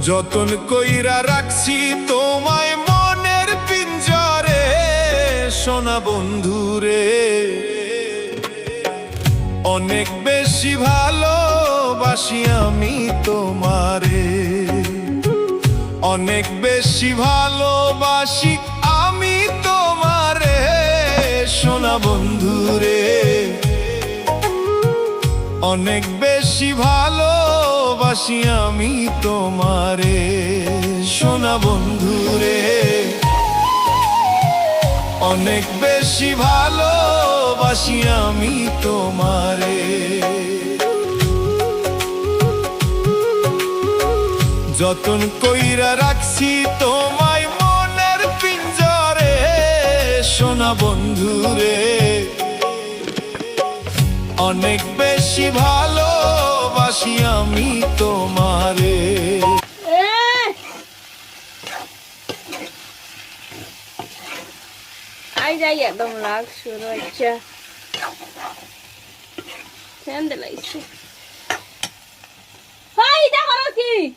যতন কইরা রাখছি তোমায় মনের পিঞ্জরে সোনা বন্ধুরে অনেক বেশি ভালোবাসি আমি তোমারে অনেক বেশি ভালোবাসি আমি তোমারে সোনা বন্ধুরে অনেক বেশি ভালোবাসি আমি তোমারে সোনা বন্ধুরে অনেক বেশি ভালোবাসি আমি তোমারে যতন কইরা রাখছি তোমায় মনের পিঞ্জরে সোনা বন্ধুরে অনেক বেশি ভালোবাসি আমি তোমারে ai ra vậy đồng lạc sửa rồi chưa xem để lấy xe hay đã có gì